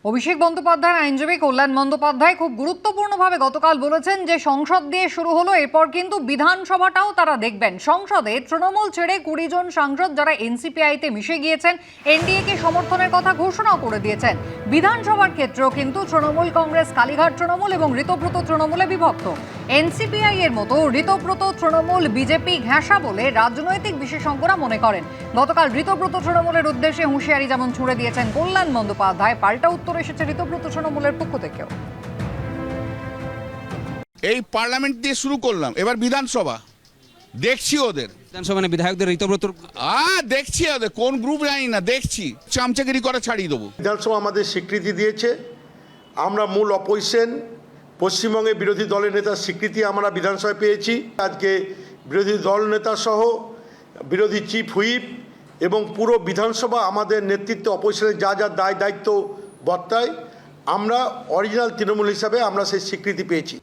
অভিষেক বন্দ্যোপাধ্যায়ের আইনজীবী কল্যাণ বন্দ্যোপাধ্যায় খুব গুরুত্বপূর্ণভাবে গতকাল বলেছেন যে সংসদ দিয়ে শুরু হলো, এরপর কিন্তু বিধানসভাটাও তারা দেখবেন। সংসদে তৃণমূল ছেড়ে 20 জন সাংসদ যারা এনসিপিআইতে মিশে গিয়েছেন, এনডিএকে সমর্থনের কথা ঘোষণাও করে দিয়েছেন। বিধানসভার ক্ষেত্রেও কিন্তু তৃণমূল কংগ্রেস, কালীঘাট তৃণমূল এবং ঋতব্রত তৃণমূলে বিভক্ত। এনসিপিআই এর মতো ঋতব্রত তৃণমূল বিজেপি ঘেঁষা বলে রাজনৈতিক বিশেষজ্ঞরা মনে করেন। গতকাল ঋতব্রত তৃণমূলের উদ্দেশ্যে হুঁশিয়ারি যেমন ছুড়ে দিয়েছেন কল্যাণ বন্দ্যোপাধ্যায়, পাল্টা উত্তর এসেছে ঋতব্রত তৃণমূলের পক্ষ থেকেও। এই পার্লামেন্ট দিয়ে শুরু করলাম, এবার বিধানসভা দেখছি ওদের। বিধানসভা মানে বিধায়কদের ঋতব্রত দেখছি ওদের কোন গ্রুপ জানি না, দেখছি চামচাগিরি করে ছাড়িয়ে দেবো। বিধানসভা আমাদের স্বীকৃতি দিয়েছে, আমরা মূল অপোজিশন, পশ্চিমবঙ্গে বিরোধী দলের নেতার স্বীকৃতি আমরা বিধানসভায় পেয়েছি। আজকে বিরোধী দল নেতা সহ বিরোধী চিফ হুইপ এবং পুরো বিধানসভা আমাদের নেতৃত্বে অপোজিশনের যা যা দায়িত্ব বর্তায়, আমরা অরিজিনাল তৃণমূল হিসাবে আমরা সেই স্বীকৃতি পেয়েছি।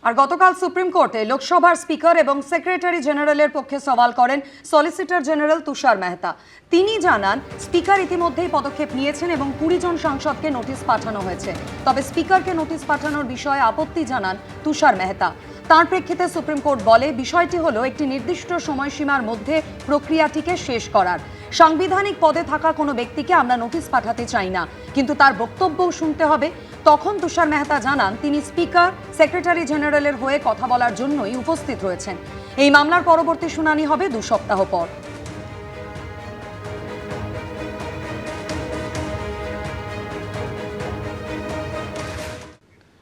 আর গতকাল সুপ্রিম কোর্টে লোকসভার স্পিকার এবং সেক্রেটারি জেনারেলের পক্ষে সওয়াল করেন সলিসিটর জেনারেল তুষার মেহতা। তিনি জানান, স্পিকার ইতিমধ্যেই পদক্ষেপ নিয়েছেন এবং 20 জন সাংসদকে নোটিশ পাঠানো হয়েছে। তবে স্পিকারকে নোটিশ পাঠানোর বিষয়ে আপত্তি জানান তুষার মেহতা। তার প্রেক্ষিতে সুপ্রিম কোর্ট বলে, বিষয়টি হলো একটি নির্দিষ্ট সময়সীমার মধ্যে প্রক্রিয়াটিকে শেষ করার। সাংবিধানিক পদে থাকা কোনো ব্যক্তিকে আমরা নোটিশ পাঠাতে চাই না, কিন্তু তার বক্তব্যও শুনতে হবে। তখন তুষার মেহতা জানান, তিনি স্পিকার, সেক্রেটারি জেনারেলের হয়ে কথা বলার জন্যই উপস্থিত রয়েছেন। এই মামলার পরবর্তী শুনানি হবে 2 সপ্তাহ পর।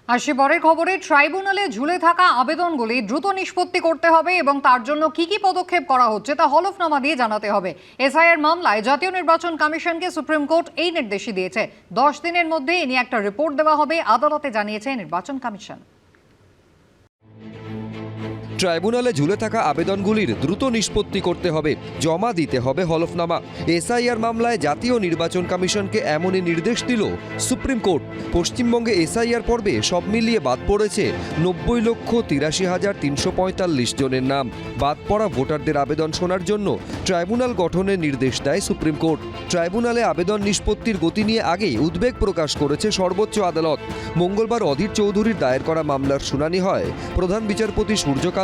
আসি পরের খবরে। ট্রাইব্যুনালে ঝুলে থাকা আবেদনগুলি দ্রুত নিষ্পত্তি করতে হবে এবং তার জন্য কি কি পদক্ষেপ করা হচ্ছে তা হলফনামা দিয়ে জানাতে হবে। এসআইআর মামলায় জাতীয় নির্বাচন কমিশনকে সুপ্রিম কোর্ট এই নির্দেশই দিয়েছে। 10 দিনের মধ্যে এ নিয়ে একটা রিপোর্ট দেওয়া হবে, আদালতে জানিয়েছে নির্বাচন কমিশন। ট্রাইব্যুনালে ঝুলে থাকা আবেদনগুলির দ্রুত নিষ্পত্তি করতে হবে, জমা দিতে হবে হলফনামা। এসআইআর মামলায় জাতীয় নির্বাচন কমিশনকে এমনই নির্দেশ দিল সুপ্রিম কোর্ট। পশ্চিমবঙ্গে এসআইআর পর্বে সব মিলিয়ে বাদ পড়েছে 90,83,345 জনের নাম। বাদ পড়া ভোটারদের আবেদন শোনার জন্য ট্রাইব্যুনাল গঠনের নির্দেশ দেয় সুপ্রিম কোর্ট। ট্রাইব্যুনালে আবেদন নিষ্পত্তির গতি নিয়ে আগেই উদ্বেগ প্রকাশ করেছে সর্বোচ্চ আদালত। মঙ্গলবার অধীর চৌধুরীর দায়ের করা মামলার শুনানি হয় প্রধান বিচারপতি সূর্যকান্ত,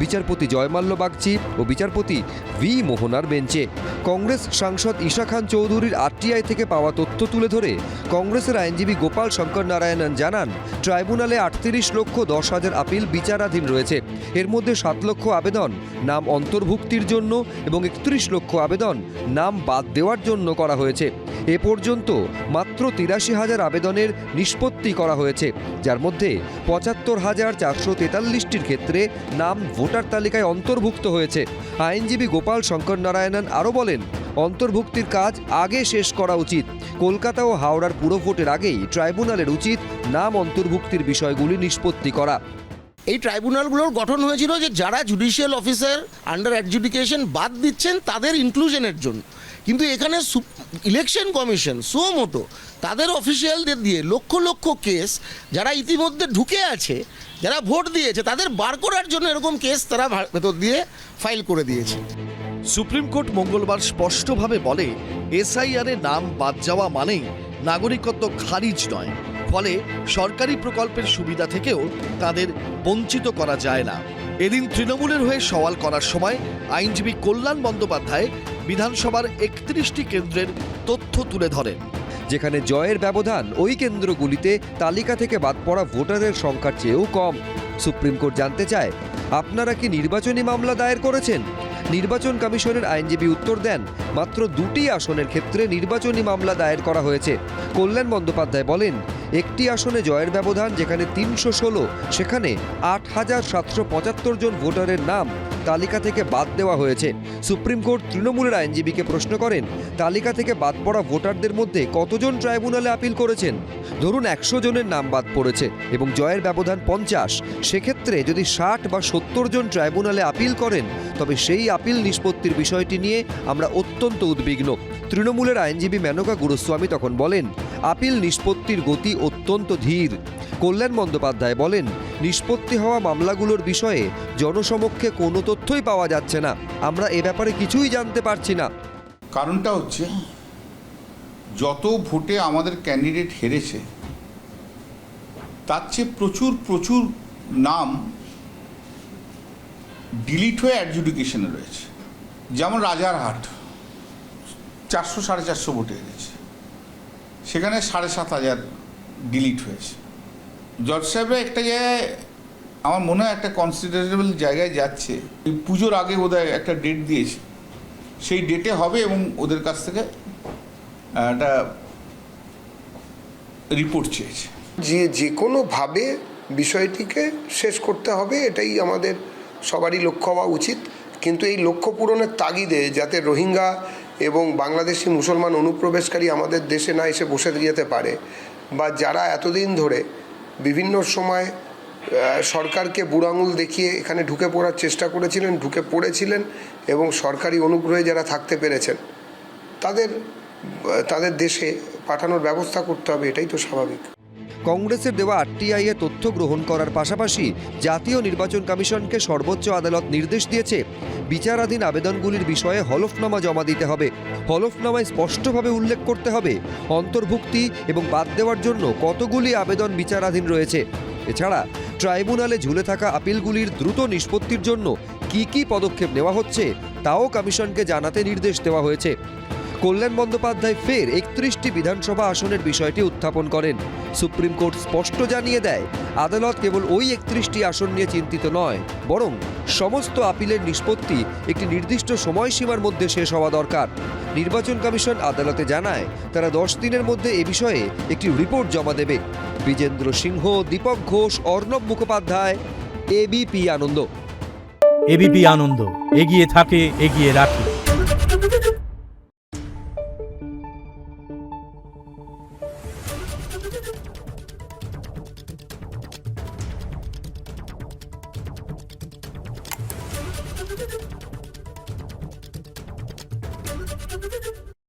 বিচারপতি জয়মাল্য বাগচি ও বিচারপতি ভি মোহনার বেঞ্চে। কংগ্রেস সাংসদ ঈশা খান চৌধুরীর আরটিআই থেকে পাওয়া তথ্য তুলে ধরে কংগ্রেসের আইনজীবী গোপাল শঙ্কর নারায়ণন জানান, ট্রাইব্যুনালে 38,10,000 আপিল বিচারাধীন রয়েছে। এর মধ্যে 7 লক্ষ আবেদন নাম অন্তর্ভুক্তির জন্য এবং 31 লক্ষ আবেদন নাম বাদ দেওয়ার জন্য করা হয়েছে। এ পর্যন্ত মাত্র 83,000 আবেদনের নিষ্পত্তি করা হয়েছে, যার মধ্যে 75,443টির ক্ষেত্রে নাম ভোটার তালিকায় অন্তর্ভুক্ত হয়েছে। আইনজীবী গোপাল শঙ্কর নারায়ণন আরও বলেন, অন্তর্ভুক্তির কাজ আগে শেষ করা উচিত। কলকাতা ও হাওড়ার পুরভোটের আগেই ট্রাইব্যুনালের উচিত নাম অন্তর্ভুক্তির বিষয়গুলি নিষ্পত্তি করা। এই ট্রাইব্যুনালগুলোর গঠন হয়েছিল যে যারা জুডিশিয়াল অফিসার আন্ডার অ্যাডজুডিকেশন বাদ দিচ্ছেন তাদের ইনক্লুশনের জন্য, কিন্তু এখানে ইলেকশন কমিশন সুমোটো তাদের অফিসিয়ালদের দিয়ে লক্ষ লক্ষ কেস যারা ইতিমধ্যে ঢুকে আছে, যারা ভোট দিয়েছে, তাদের বার করার জন্য এরকম কেস তারা ভেতর দিয়ে ফাইল করে দিয়েছে। সুপ্রিম কোর্ট মঙ্গলবার স্পষ্টভাবে বলে, এসআইআর এর নাম বাদ যাওয়া মানেই নাগরিকত্ব খারিজ নয়, ফলে সরকারি প্রকল্পের সুবিধা থেকেও তাদের বঞ্চিত করা যায় না। এদিন তৃণমূলের হয়ে সওয়াল করার সময় আইনজীবী কল্যাণ বন্দ্যোপাধ্যায় বিধানসভার 31টি কেন্দ্রের তথ্য তুলে ধরেন, যেখানে জয়ের ব্যবধান ওই কেন্দ্রগুলিতে তালিকা থেকে বাদ পড়া ভোটারের সংখ্যার চেয়েও কম। সুপ্রিম কোর্ট জানতে চায়, আপনারা কি নির্বাচনী মামলা দায়ের করেছেন? নির্বাচন কমিশনের আইনজীবী উত্তর দেন, মাত্র 2টি আসনের ক্ষেত্রে নির্বাচনী মামলা দায়ের করা হয়েছে। কল্যাণ বন্দ্যোপাধ্যায় বলেন, একটি আসনে জয়ের ব্যবধান যেখানে 316, সেখানে 8,775 জন ভোটারের নাম তালিকা থেকে বাদ দেওয়া হয়েছে। সুপ্রিম কোর্ট তৃণমূলের আইনজীবীকে প্রশ্ন করেন, তালিকা থেকে বাদ পড়া ভোটারদের মধ্যে কতজন ট্রাইব্যুনালে আপিল করেছেন? ধরুন 100 জনের নাম বাদ পড়েছে এবং জয়ের ব্যবধান 50, সেক্ষেত্রে যদি 60 বা 70 জন ট্রাইব্যুনালে আপিল করেন, তবে সেই আপিল নিষ্পত্তির বিষয়টি নিয়ে আমরা অত্যন্ত উদ্বিগ্ন। তৃণমূলের আইনজীবী মেনকা গুরুস্বামী তখন বলেন, আপিল নিষ্পত্তির গতি অত্যন্ত ধীর। কল্যাণ বন্দ্যোপাধ্যায় বলেন, নিষ্পত্তি হওয়া মামলাগুলোর বিষয়ে জনসমক্ষে কোনো তথ্যই পাওয়া যাচ্ছে না, আমরা এ ব্যাপারে কিছুই জানতে পারছি না। কারণটা হচ্ছে যত ভোটে আমাদের ক্যান্ডিডেট হেরেছে তার চেয়ে প্রচুর প্রচুর নাম ডিলিট হয়ে অ্যাডজুডিকেশনে রয়েছে। যেমন রাজারহাট 400-450 ভোটে হেরেছে, সেখানে 7,500 ডিলিট হয়েছে। জজ সাহেবরা একটা জায়গায় আমার মনে হয় একটা কনসিডারেবল জায়গায় যাচ্ছে। পুজোর আগে বোধহয় একটা ডেট দিয়েছে, সেই ডেটে হবে এবং ওদের কাছ থেকে একটা রিপোর্ট চেয়েছে। যে কোনোভাবে বিষয়টিকে শেষ করতে হবে, এটাই আমাদের সবারই লক্ষ্য হওয়া উচিত। কিন্তু এই লক্ষ্য পূরণের তাগিদে যাতে রোহিঙ্গা এবং বাংলাদেশি মুসলমান অনুপ্রবেশকারী আমাদের দেশে না এসে বসে যেতে পারে, বা যারা এতদিন ধরে বিভিন্ন সময় সরকারকে বুড়ো আঙুল দেখিয়ে এখানে ঢুকে পড়ার চেষ্টা করেছিলেন, ঢুকে পড়েছিলেন এবং সরকারি অনুগ্রহে যারা থাকতে পেরেছেন তাদের দেশে পাঠানোর ব্যবস্থা করতে হবে, এটাই তো স্বাভাবিক। কংগ্রেসের দেওয়া আরটিআই এর তথ্য গ্রহণ করার পাশাপাশি জাতীয় নির্বাচন কমিশনকে সর্বোচ্চ আদালত নির্দেশ দিয়েছে বিচারাধীন আবেদনগুলির বিষয়ে হলফনামা জমা দিতে হবে। হলফনামায় স্পষ্টভাবে উল্লেখ করতে হবে অন্তর্ভুক্তি এবং বাদ দেওয়ার জন্য কতগুলি আবেদন বিচারাধীন রয়েছে। এছাড়া ট্রাইব্যুনালে ঝুলে থাকা আপিলগুলির দ্রুত নিষ্পত্তির জন্য কি পদক্ষেপ নেওয়া হচ্ছে তাও কমিশনকে জানাতে নির্দেশ দেওয়া হয়েছে। কল্যাণ বন্দ্যোপাধ্যায় ফের 31টি বিধানসভা আসনের বিষয়টি উত্থাপন করেন। সুপ্রিম কোর্ট স্পষ্ট জানিয়ে দেয়, আদালত কেবল ওই 31টি আসন নিয়ে চিন্তিত নয়, বরং সমস্ত আপিলের নিষ্পত্তি একটি নির্দিষ্ট সময়সীমার মধ্যে শেষ হওয়া দরকার। নির্বাচন কমিশন আদালতে জানায় তারা 10 দিনের মধ্যে এ বিষয়ে একটি রিপোর্ট জমা দেবে। বিজেন্দ্র সিংহ, দীপক ঘোষ, অর্ণব মুখোপাধ্যায়, এবিপি আনন্দ। এবিপি আনন্দ, এগিয়ে থাকে, এগিয়ে রাখে।